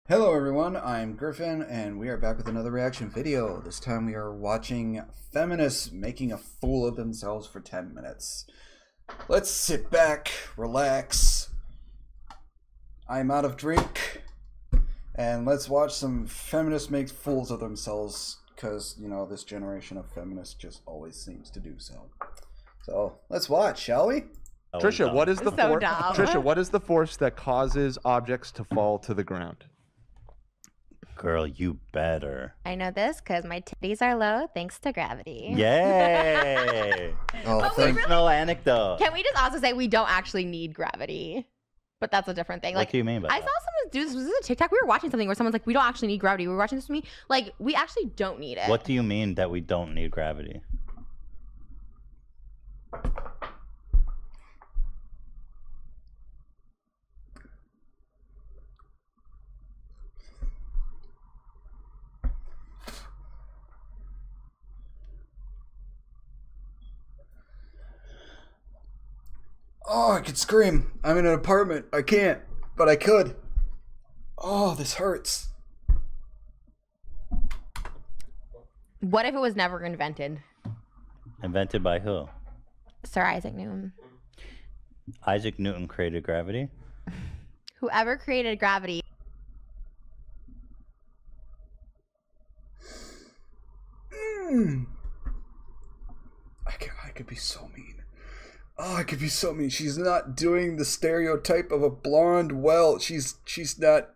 Hello everyone, I'm Griffin, and we are back with another reaction video. This time we are watching feminists making a fool of themselves for 10 minutes. Let's sit back, relax. I'm out of drink, and let's watch some feminists make fools of themselves, because, you know, this generation of feminists just always seems to do so. So, let's watch, shall we? Trisha, what is the force? dumb. Trisha, what is the force that causes objects to fall to the ground? Girl, you better. I know this because my titties are low thanks to gravity. Yay! Oh, Personal anecdote. Can we just also say we don't actually need gravity? But that's a different thing. What do you mean by I that? saw someone do this. Was this a TikTok? We were watching something where someone's like, we don't actually need gravity. We were watching this with me. Like, we actually don't need it. What do you mean that we don't need gravity? Oh, I could scream. I'm in an apartment. I can't, but I could. Oh, this hurts. What if it was never invented? Invented by who? Sir Isaac Newton. Isaac Newton created gravity? Whoever created gravity. I could be so mean. Oh, I could be so mean. She's not doing the stereotype of a blonde. Well, she's not.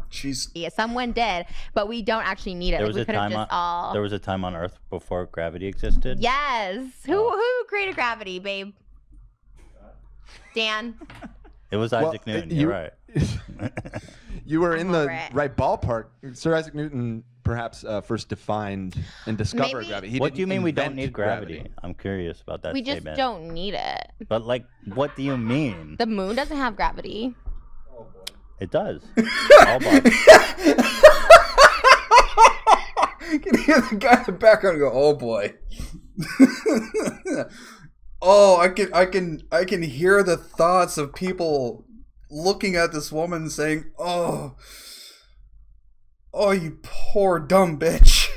She's. Yeah, someone did, but we don't actually need it. There Like, was we a could have time just on all. there was a time on Earth before gravity existed. Yes. Who created gravity, babe? Dan. It was Isaac Newton. You're right. You were I'm in the over it. right ballpark. Sir Isaac Newton perhaps first defined and discovered Maybe- gravity. He What do you didn't mean we don't invent need gravity? I'm curious about that We just statement. don't need it. But like, what do you mean? The moon doesn't have gravity. It does. All bodies. You can hear the guy in the background go, "Oh boy." Oh, I can hear the thoughts of people looking at this woman saying, "Oh, you poor dumb bitch."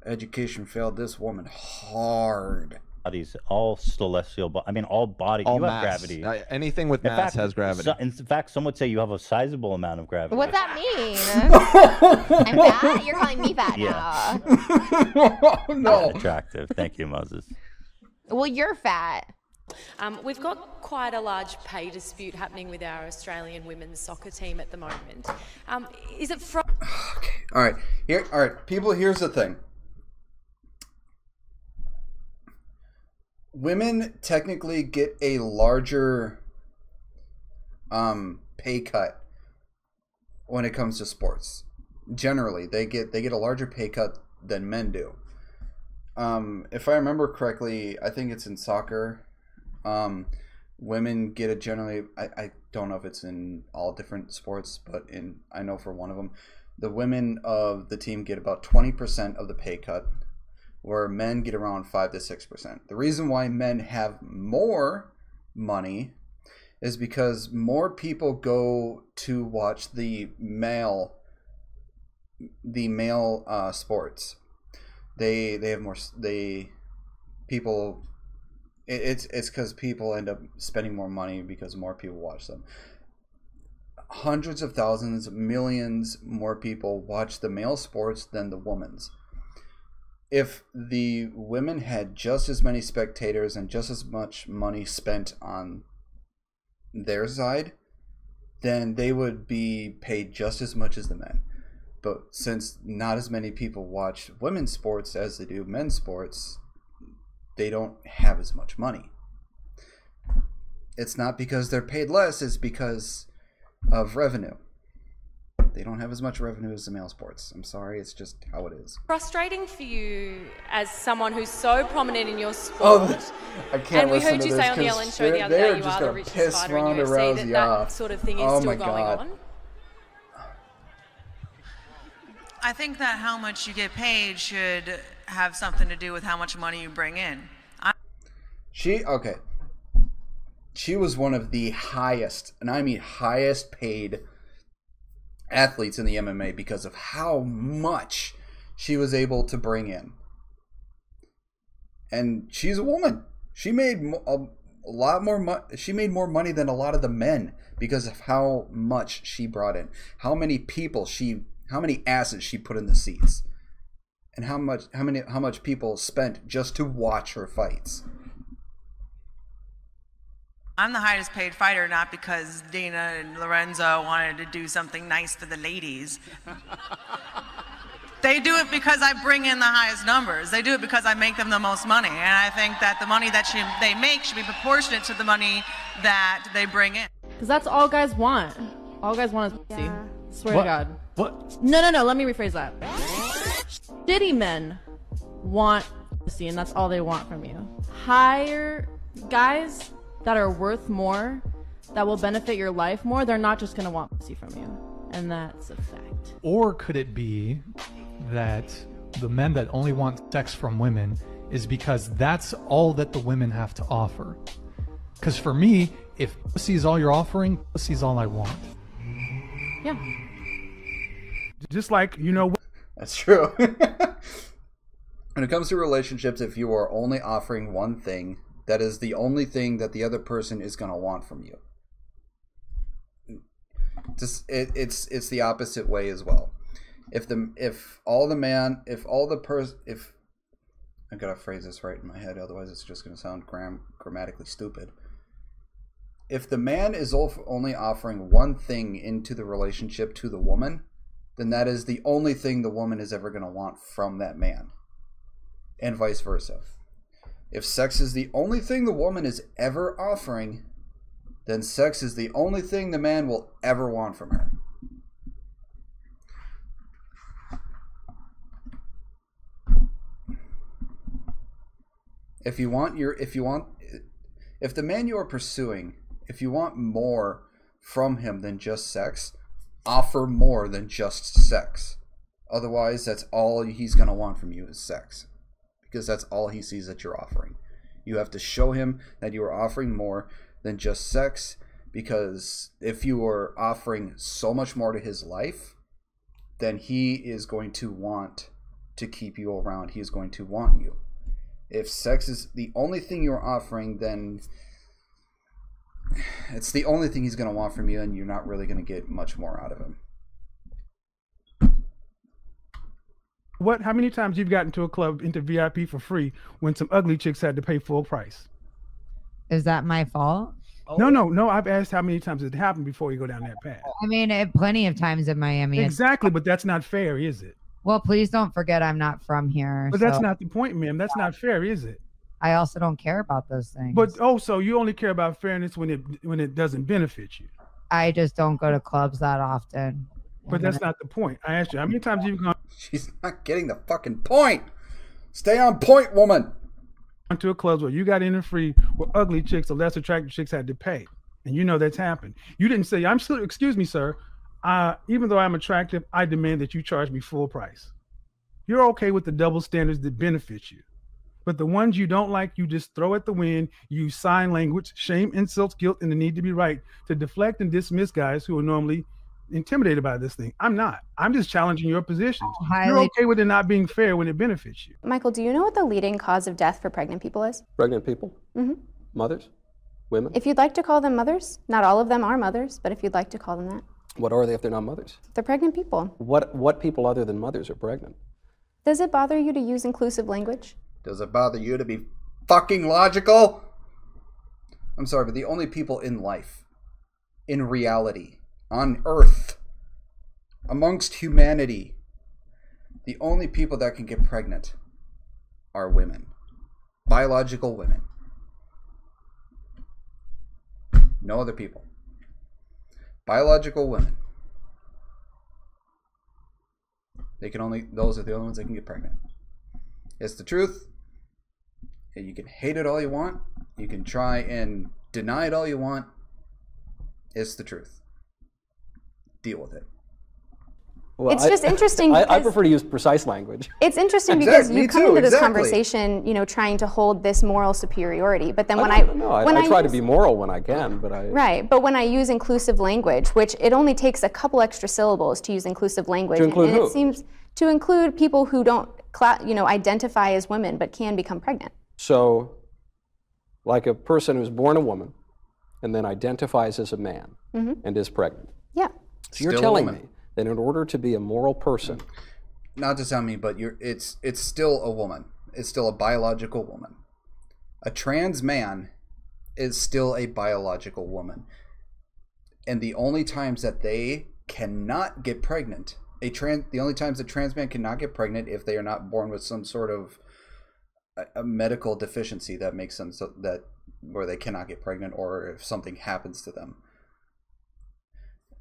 Education failed this woman hard. Bodies, all celestial. I mean, all bodies. All You have mass. gravity. Anything with In mass fact, has gravity. In fact, some would say you have a sizable amount of gravity. What's that mean? I'm fat? You're calling me fat Yeah. now. No. Attractive. Thank you, Moses. Well, you're fat. We've got quite a large pay dispute happening with our Australian women's soccer team at the moment. Is it from... Okay. All right. People, here's the thing. Women technically get a larger pay cut when it comes to sports. Generally, they get a larger pay cut than men do. If I remember correctly, I think it's in soccer. Women get it generally. I don't know if it's in all different sports, but I know for one of them, the women of the team get about 20% of the pay cut, where men get around 5 to 6%. The reason why men have more money is because more people go to watch the male sports. They have more. It's because people end up spending more money because more people watch them. Hundreds of thousands, millions more people watch the male sports than the women's. If the women had just as many spectators and just as much money spent on their side, then they would be paid just as much as the men. But since not as many people watch women's sports as they do men's sports, they don't have as much money. It's not because they're paid less, it's because of revenue. They don't have as much revenue as the male sports. I'm sorry, it's just how it is. Frustrating for you as someone who's so prominent in your sport. Oh, I can't and we listen heard to you this say on the 'cause Ellen show the other they're day you just are the gonna richest piss fighter in Ronda UFC, Rousey that off. sort of thing is Oh still my going God. on. I think that how much you get paid should have something to do with how much money you bring in. Okay. she was one of the highest, and I mean highest paid athletes in the MMA because of how much she was able to bring in. And she's a woman. She made a lot more she made more money than a lot of the men because of how much she brought in. How many asses she put in the seats. And how much people spent just to watch her fights. I'm the highest paid fighter, not because Dana and Lorenzo wanted to do something nice for the ladies. They do it because I bring in the highest numbers. They do it because I make them the most money. And I think that the money that they make should be proportionate to the money that they bring in. Because that's all guys want. All guys want is pussy. Yeah. Swear to God. What? No. Let me rephrase that. Shitty men want pussy, and that's all they want from you. Hire guys that are worth more, that will benefit your life more. They're not just gonna want pussy from you, and that's a fact. Or could it be that the men that only want sex from women is because that's all that the women have to offer? Because for me, if pussy is all you're offering, pussy is all I want. Yeah. Just like, you know. That's true. When it comes to relationships, if you are only offering one thing, that is the only thing that the other person is going to want from you. It's the opposite way as well. If I gotta phrase this right in my head, otherwise it's just going to sound grammatically stupid. If the man is only offering one thing into the relationship to the woman, then that is the only thing the woman is ever going to want from that man, and vice versa. If sex is the only thing the woman is ever offering, then sex is the only thing the man will ever want from her. If the man you are pursuing, if you want more from him than just sex, offer more than just sex. Otherwise, that's all he's going to want from you is sex. Because that's all he sees that you're offering. You have to show him that you are offering more than just sex, because if you are offering so much more to his life, then he is going to want to keep you around. He is going to want you. If sex is the only thing you're offering, then it's the only thing he's going to want from you, and you're not really going to get much more out of him. How many times you've gotten to a club into VIP for free when some ugly chicks had to pay full price? Is that my fault? No. I've asked how many times it happened before you go down that path. I mean, plenty of times in Miami. Exactly, but that's not fair, is it? Well, please don't forget I'm not from here. But that's not the point, ma'am. That's not fair, is it? I also don't care about those things. But so you only care about fairness when it doesn't benefit you. I just don't go to clubs that often. But that's not the point. I asked you, how many times you've gone? She's not getting the fucking point. Stay on point, woman. To a club where you got in and free, where ugly chicks or less attractive chicks had to pay, and you know that's happened. You didn't say, excuse me, sir. Even though I'm attractive, I demand that you charge me full price. You're okay with the double standards that benefit you. But the ones you don't like, you just throw at the wind, use sign language, shame, insults, guilt, and the need to be right to deflect and dismiss guys who are normally intimidated by this thing. I'm not. I'm just challenging your position. You're okay with it not being fair when it benefits you. Michael, do you know what the leading cause of death for pregnant people is? Pregnant people? Mm-hmm. Mothers? Women? If you'd like to call them mothers, not all of them are mothers, but if you'd like to call them that. What are they if they're not mothers? They're pregnant people. What people other than mothers are pregnant? Does it bother you to use inclusive language? Does it bother you to be fucking logical? I'm sorry, but the only people in life, in reality, on Earth, amongst humanity, the only people that can get pregnant are women. Biological women. No other people. Biological women. Those are the only ones that can get pregnant. It's the truth. You can hate it all you want. You can try and deny it all you want. It's the truth. Deal with it. Well, it's just interesting. I prefer to use precise language. It's interesting because you come into this conversation, you know, trying to hold this moral superiority, but then I try to be moral when I can, but right. But when I use inclusive language, which it only takes a couple extra syllables to use inclusive language, to include and who? It seems to include people who don't, you know, identify as women but can become pregnant. So, like a person who's born a woman and then identifies as a man and is pregnant. Yeah. So you're telling me that in order to be a moral person, not to sound mean, but it's still a woman. It's still a biological woman. A trans man is still a biological woman. And the only times that they cannot get pregnant, the only times a trans man cannot get pregnant if they are not born with some sort of a medical deficiency that makes them so that where they cannot get pregnant, or if something happens to them.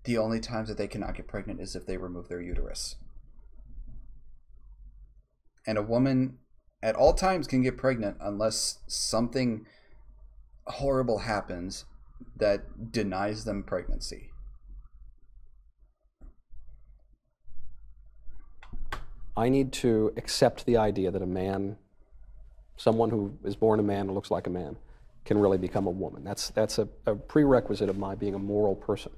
The only times that they cannot get pregnant is if they remove their uterus. And a woman at all times can get pregnant unless something horrible happens that denies them pregnancy. I need to accept the idea that a man, someone who is born a man and looks like a man, can really become a woman. That's a prerequisite of my being a moral person.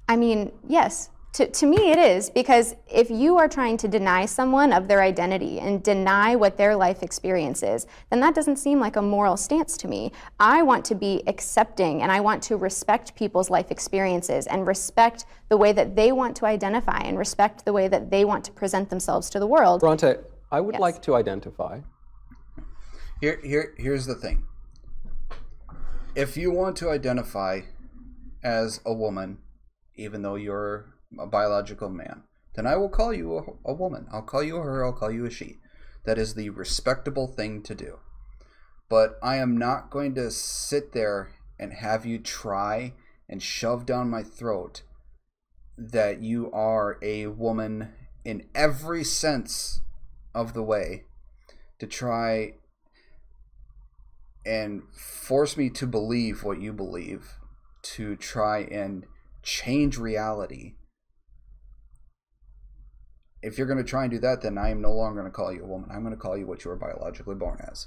I mean, yes, to me it is, because if you are trying to deny someone of their identity and deny what their life experience is, then that doesn't seem like a moral stance to me. I want to be accepting, and I want to respect people's life experiences and respect the way that they want to identify and respect the way that they want to present themselves to the world. Bronte, I would like to identify. Here's the thing. If you want to identify as a woman, even though you're a biological man, then I will call you a woman. I'll call you a her, I'll call you a she. That is the respectable thing to do. But I am not going to sit there and have you try and shove down my throat that you are a woman in every sense of the way, to try and force me to believe what you believe, to try and change reality. If you're going to try and do that, then I am no longer going to call you a woman. I'm going to call you what you were biologically born as.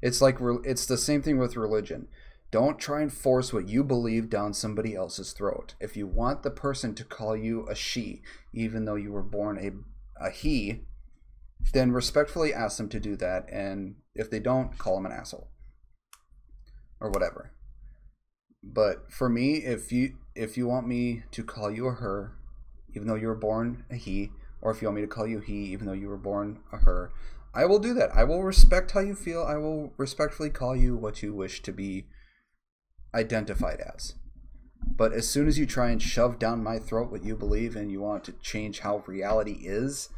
It's the same thing with religion. Don't try and force what you believe down somebody else's throat. If you want the person to call you a she, even though you were born a he, then respectfully ask them to do that. And if they don't, call them an asshole or whatever. But for me, if you want me to call you a her, even though you were born a he, or if you want me to call you he, even though you were born a her, I will do that. I will respect how you feel. I will respectfully call you what you wish to be identified as. But as soon as you try and shove down my throat what you believe and you want to change how reality is,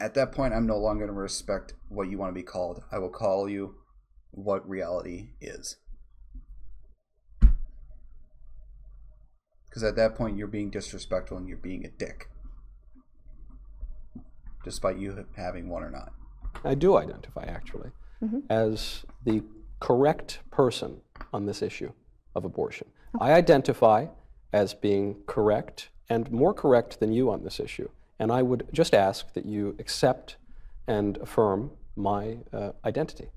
at that point, I'm no longer going to respect what you want to be called. I will call you what reality is. Because at that point, you're being disrespectful and you're being a dick. Despite you having one or not. I do identify, actually, as the correct person on this issue of abortion. I identify as being correct and more correct than you on this issue. And I would just ask that you accept and affirm my identity.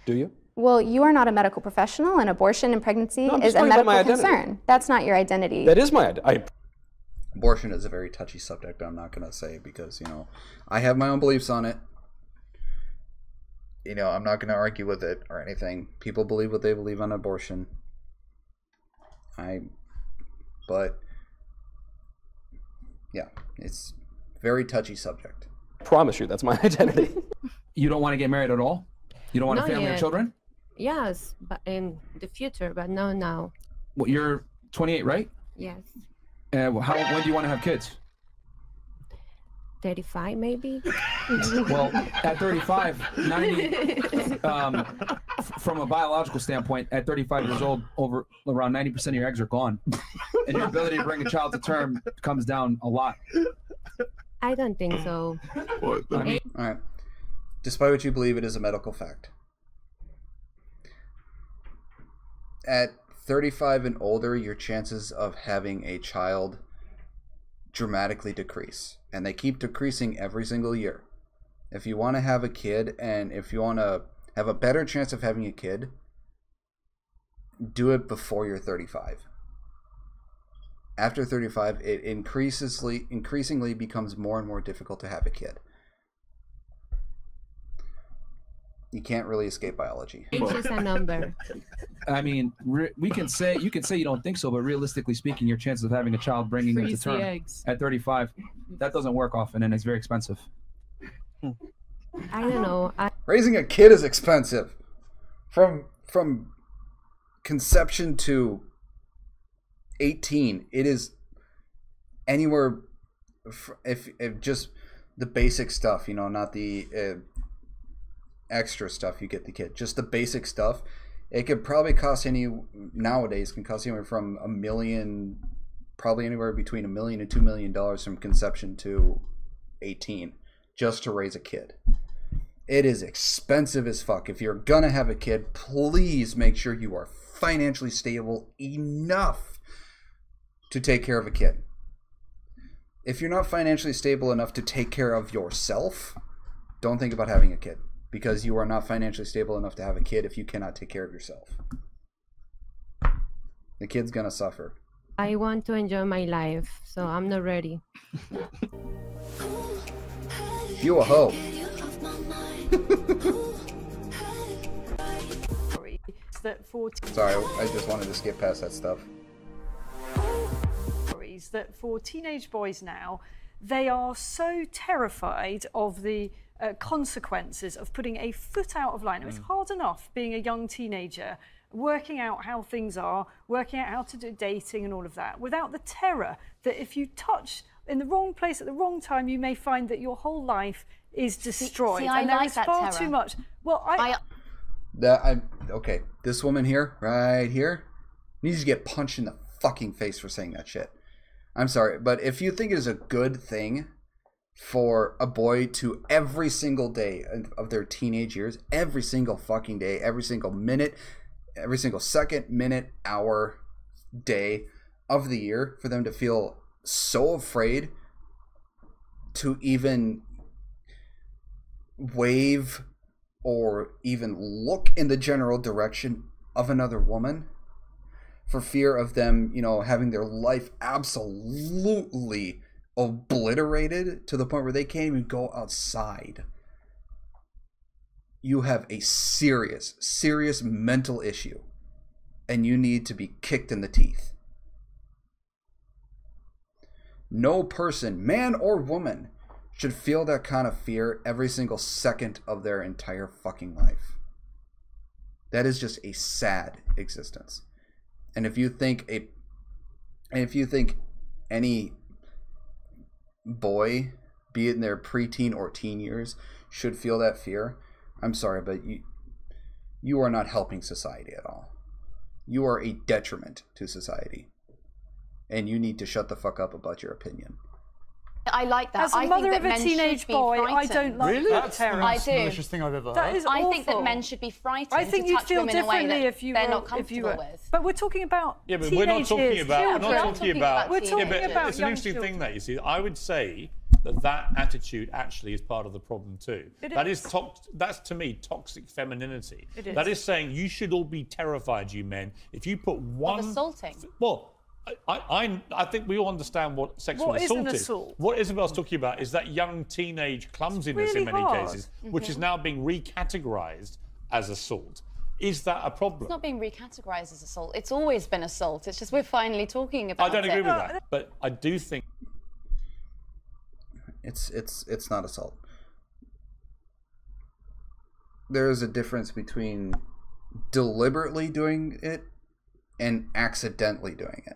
Do you? Well, you are not a medical professional, and abortion and pregnancy is a medical concern. That's not your identity. That is my identity. Abortion is a very touchy subject, I'm not going to say, because, I have my own beliefs on it. I'm not going to argue with it or anything. People believe what they believe on abortion. But yeah, it's a very touchy subject. I promise you, that's my identity. You don't want to get married at all? You don't want a family or children? Yes, but in the future, but no now. Well, you're 28, right? Yes. When do you want to have kids? 35 maybe. Well, at 35, 90, from a biological standpoint, at 35 years old, around 90% of your eggs are gone. And your ability to bring a child to term comes down a lot. I don't think so. All right. Despite what you believe, it is a medical fact. at 35 and older, your chances of having a child dramatically decrease, and they keep decreasing every single year. If you want to have a kid, and if you want to have a better chance of having a kid, do it before you're 35. After 35, it increasingly becomes more and more difficult to have a kid. You can't really escape biology. It's just a number. I mean, you can say you don't think so, but realistically speaking, your chances of having a child bringing them to Freeze the term eggs. at 35, that doesn't work often, and it's very expensive. I don't know. Raising a kid is expensive. From conception to 18, it is anywhere. If just the basic stuff, you know, not the extra stuff you get the kid, just the basic stuff, it could probably cost nowadays can cost anywhere from $1 million, probably anywhere between $1 million and $2 million from conception to 18 just to raise a kid. It is expensive as fuck. If you're gonna have a kid, please make sure you are financially stable enough to take care of a kid. If you're not financially stable enough to take care of yourself, don't think about having a kid, because you are not financially stable enough to have a kid if you cannot take care of yourself. The kid's gonna suffer. I want to enjoy my life, so I'm not ready. You a hoe. Sorry, I just wanted to skip past that stuff. That for teenage boys now, they are so terrified of the consequences of putting a foot out of line. It's hard enough being a young teenager, working out how things are, working out how to do dating and all of that, without the terror that if you touch in the wrong place at the wrong time, you may find that your whole life is destroyed. See, I and there like is that far terror. too much. Well, Okay, this woman here, right here, needs to get punched in the fucking face for saying that shit. I'm sorry, but if you think it is a good thing for a boy to every single day of their teenage years, every single fucking day, every single minute, every single second, minute, hour, day of the year, for them to feel so afraid to even wave or even look in the general direction of another woman, for fear of them, you know, having their life absolutely obliterated to the point where they can't even go outside. You have a serious, serious mental issue, and you need to be kicked in the teeth. No person, man or woman, should feel that kind of fear every single second of their entire fucking life. That is just a sad existence. And if you think any boy, be it in their preteen or teen years, should feel that fear, I'm sorry, but you are not helping society at all. You are a detriment to society. And you need to shut the fuck up about your opinion. I like that. As a mother of a teenage boy, I don't like that terror. I do. Most thing I've ever heard. I think that men should be frightened I think to you touch feel women in a way differently that if you they're were, not comfortable with. But we're talking about Yeah, but teenage we're not talking years, about. We're children. not talking about. We're talking yeah, but about it's an young interesting children. thing that you see. I would say that attitude actually is part of the problem too. That is that's to me toxic femininity. It is. That is saying you should all be terrified, you men, if you put one. Of assaulting. Well, I think we all understand what sexual What is assault an is. assault? What Isabel's talking about is that young teenage clumsiness really in many hard. cases, which is now being recategorized as assault. Is that a problem? It's not being recategorized as assault. It's always been assault. It's just we're finally talking about it. I don't agree with that, but I do think it's not assault. There is a difference between deliberately doing it and accidentally doing it.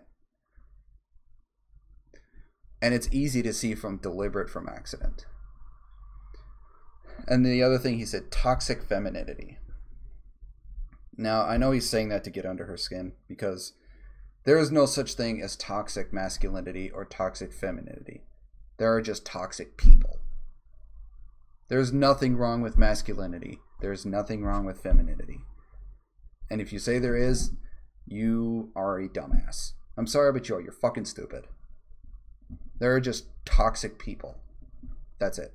And it's easy to see from deliberate from accident. And the other thing he said, toxic femininity. Now, I know he's saying that to get under her skin, because there is no such thing as toxic masculinity or toxic femininity. There are just toxic people. There's nothing wrong with masculinity. There's nothing wrong with femininity. And if you say there is, you are a dumbass. I'm sorry, but you're fucking stupid. They're just toxic people. That's it.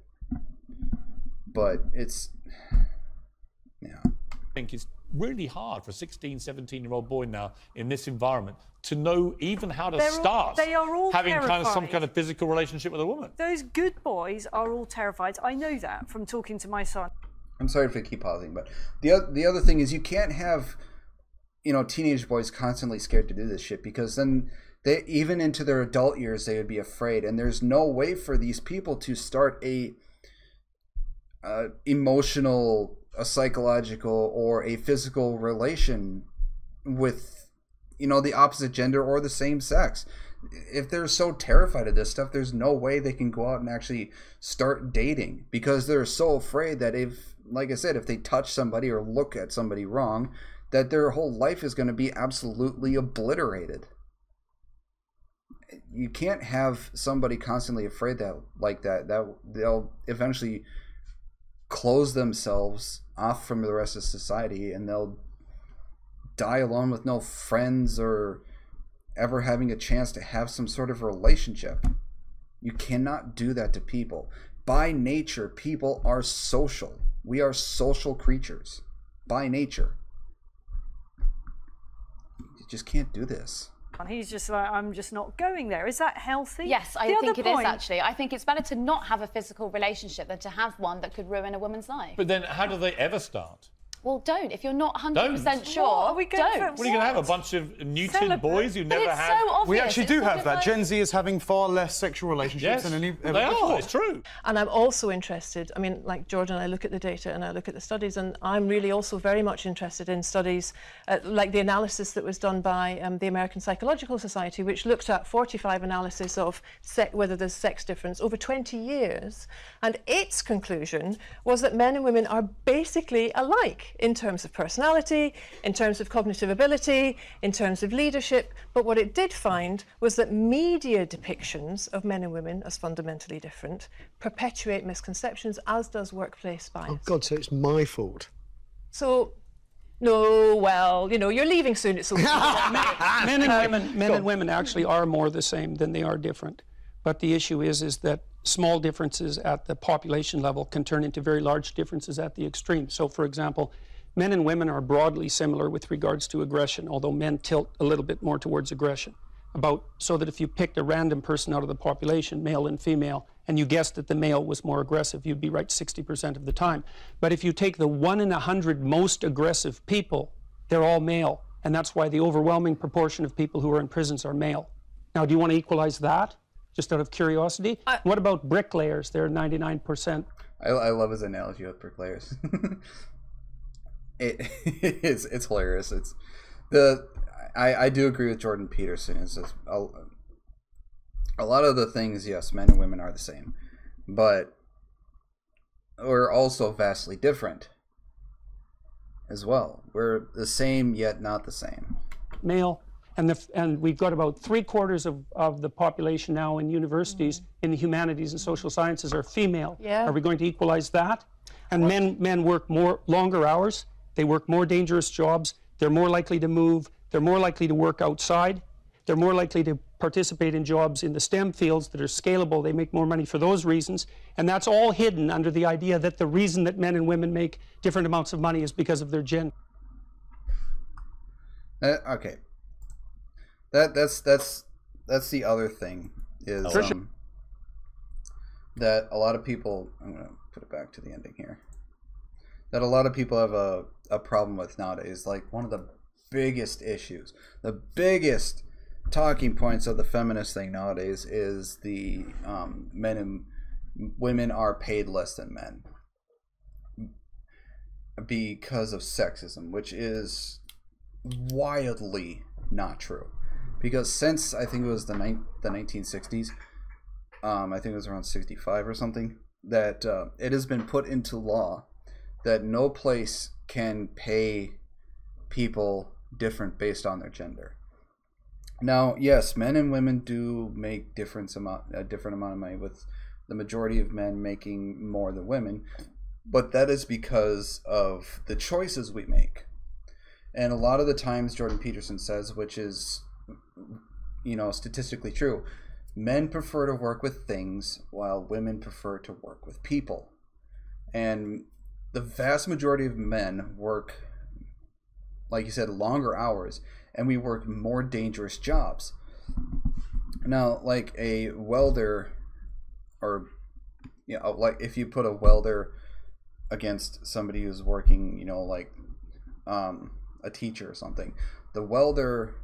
But it's, yeah. I think it's really hard for a 16, 17-year-old boy now in this environment to know even how to start they are all having kind of terrified. some kind of physical relationship with a woman. Those good boys are all terrified. I know that from talking to my son. I'm sorry if I keep pausing, but the other thing is you can't have, you know, teenage boys constantly scared to do this shit, because then they, even into their adult years, they would be afraid, and there's no way for these people to start a emotional, a psychological, or a physical relation with, you know, the opposite gender or the same sex. If they're so terrified of this stuff, there's no way they can go out and actually start dating, because they're so afraid that if, like I said, if they touch somebody or look at somebody wrong, that their whole life is going to be absolutely obliterated. You can't have somebody constantly afraid that they'll eventually close themselves off from the rest of society, and they'll die alone with no friends or ever having a chance to have some sort of relationship. You cannot do that to people. By nature, people are social. We are social creatures by nature. You just can't do this. And he's just like, I'm just not going there. Is that healthy? Yes, I think it is actually. I think it's better to not have a physical relationship than to have one that could ruin a woman's life. But then how do they ever start? Well, don't. If you're not 100% sure, What? Are we going don't. What are you going to have? A bunch of neutered boys who never had... so obvious. We actually do It's have that. like... Gen Z is having far less sexual relationships than any ever they before. are. It's true. And I'm also interested, I mean, like George and I look at the data and I look at the studies, and I'm really also very much interested in studies like the analysis that was done by the American Psychological Society, which looked at 45 analysis of whether there's sex difference over 20 years. And its conclusion was that men and women are basically alike in terms of personality, in terms of cognitive ability, in terms of leadership. But what it did find was that media depictions of men and women as fundamentally different perpetuate misconceptions, as does workplace bias. Oh God, so it's my fault. So, no, well, you know, you're leaving soon. It's okay. Men and women actually are more the same than they are different. But the issue is that small differences at the population level can turn into very large differences at the extreme. So, for example, men and women are broadly similar with regards to aggression, although men tilt a little bit more towards aggression. So that if you picked a random person out of the population, male and female, and you guessed that the male was more aggressive, you'd be right 60% of the time. But if you take the 1 in 100 most aggressive people, they're all male. And that's why the overwhelming proportion of people who are in prisons are male. Now, do you want to equalize that? Just out of curiosity? What about bricklayers? They're 99%. I love his analogy with bricklayers. It's hilarious. It's I do agree with Jordan Peterson. It's just a lot of the things, yes, men and women are the same, but we're also vastly different as well. We're the same yet not the same. Male, and we've got about 3/4 of the population now in universities in the humanities and social sciences are female. Yeah. Are we going to equalize that? And men work longer hours. They work more dangerous jobs. They're more likely to move. They're more likely to work outside. They're more likely to participate in jobs in the STEM fields that are scalable. They make more money for those reasons. And that's all hidden under the idea that the reason that men and women make different amounts of money is because of their gender. Okay. That's the other thing is that a lot of people, I'm going to put it back to the ending here, that a lot of people have a problem with nowadays. Like, one of the biggest issues, the biggest talking points of the feminist thing nowadays is the men and women are paid less than men because of sexism, which is wildly not true. Because since I think it was the 1960s, I think it was around 65 or something, that it has been put into law that no place can pay people different based on their gender. Now, yes, men and women do make a different amount of money, with the majority of men making more than women, but that is because of the choices we make. And a lot of the times Jordan Peterson says, which is, you know, statistically true, men prefer to work with things while women prefer to work with people. And the vast majority of men work, like you said, longer hours, and we work more dangerous jobs. Now, like a welder, or, you know, like if you put a welder against somebody who's working, you know, like a teacher or something, the welder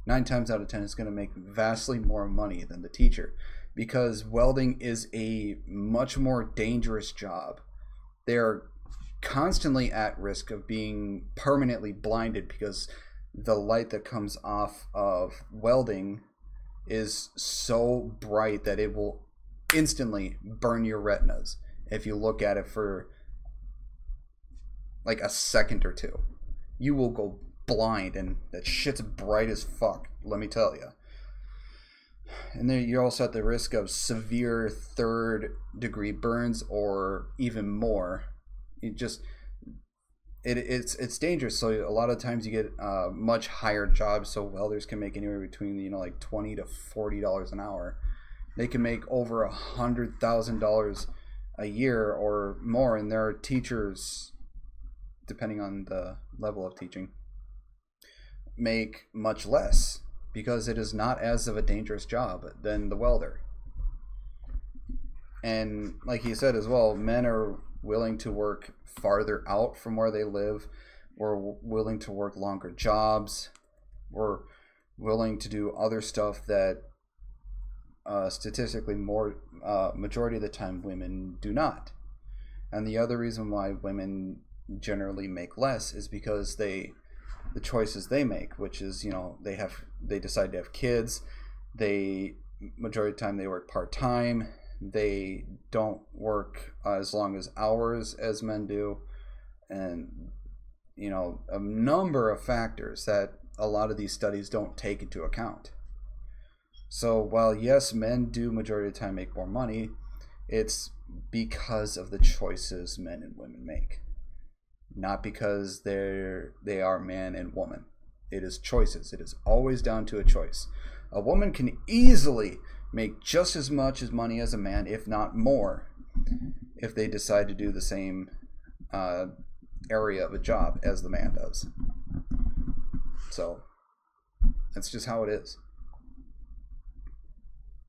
9 times out of 10 is going to make vastly more money than the teacher, because welding is a much more dangerous job. They're constantly at risk of being permanently blinded because the light that comes off of welding is so bright that it will instantly burn your retinas if you look at it for like a second or two. You will go blind, and that shit's bright as fuck, let me tell you. And then you're also at the risk of severe 3rd-degree burns or even more. It's dangerous. So a lot of times you get much higher jobs. So welders can make anywhere between, you know, like $20 to $40 an hour. They can make over $100,000 a year or more. And there are teachers, depending on the level of teaching, make much less because it is not as of a dangerous job than the welder. And like he said as well, men are willing to work farther out from where they live. We're willing to work longer jobs. We're willing to do other stuff that statistically more majority of the time women do not. And the other reason why women generally make less is because the choices they make, which is, you know, they decide to have kids, majority of the time they work part-time, they don't work as long as hours as men do, and, you know, a number of factors that a lot of these studies don't take into account. So while yes, men do majority of the time make more money, it's because of the choices men and women make, not because they are man and woman. It is choices. It is always down to a choice. A woman can easily make just as much as money as a man, if not more, if they decide to do the same area of a job as the man does. So that's just how it is.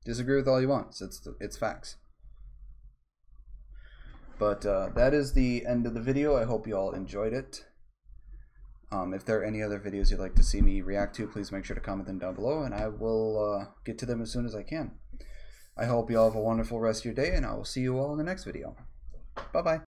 Disagree with all you want. It's facts. But that is the end of the video. I hope you all enjoyed it. If there are any other videos you'd like to see me react to, please make sure to comment them down below, and I will get to them as soon as I can. I hope you all have a wonderful rest of your day, and I will see you all in the next video. Bye-bye.